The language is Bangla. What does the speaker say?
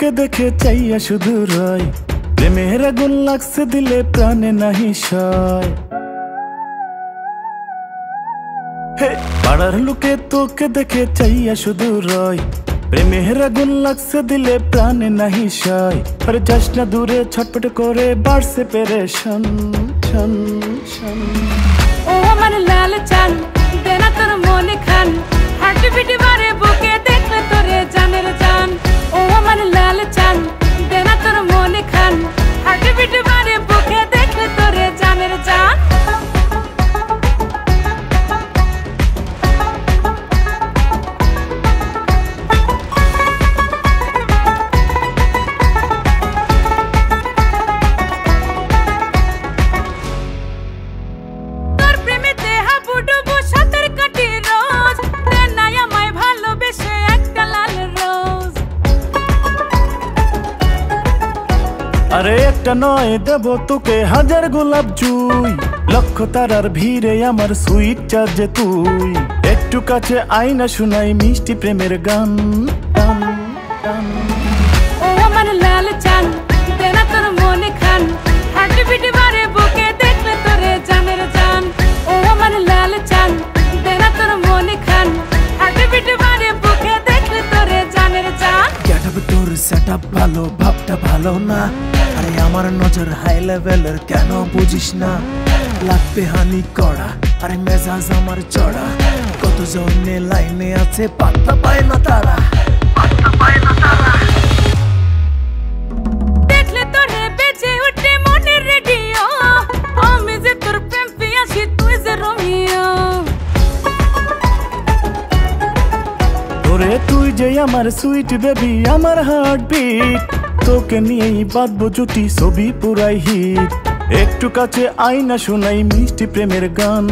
তোকে দেখে চাইয়া শুধু রয়, প্রেমের আগুন লাগছে দিলে প্রাণে নাহি সয়। পাড়ার লোকে তোকে দেখে চাইয়া শুধু রয়, প্রেমের আগুন লাগছে দিলে প্রাণে নাহি সয়। আরে যাস না দূরে, ছটপট করে বাড়ছে পেরেশান। ও আমার লাল চান, দেনা তোর মনে খান, হার্ট বিট বাড়ে বুকে দেখলে তোরে জানের জান। ও আমার লাল চান, দেনা তোর মনে খান, হার্ট বিট বাড়ে বুকে দেখলে তোরে জানের জান। আরে একটা নয় দেব তোকে হাজার গোলাপ জুই, লক্ষ তারার ভিড়ে আমার সুইট চার্জে তুই। একটু কাছে আয়না শুনাই মিষ্টি প্রেমের গান। ও আমার লাল চান, দেনা তোর মনে খান, হার্ট বিট বাড়ে বুকে দেখলে তোরে জানের জান। ও আমার লাল চান, দেনা তোর মনে খান, হার্ট বিট বাড়ে বুকে দেখলে তোরে জানের জান। গেটআপ তোর সেটআপ ভালো, ভাবটা ভালো না, আরে আমার নজর হাই লেভেলের কেন বুঝিস না? লাগবে হানি কড়া, আরে মেজাজ আমার চড়া, কত জনে লাইনে আছে পাত্তা পায় না তারা। দেখলে তোরে বেজে উঠে মনের রেডিও, আমি যে তোর প্রেম পিয়াসী, তুই যে রোমিও। ওরে তুই যে আমার সুইট বেবি, আমার হার্ট বিট, তোকে নিয়েই বাঁধবো জুটি, ছবি পুরাই হিট। একটু কাছে আয়না শুনাই মিষ্টি প্রেমের গান।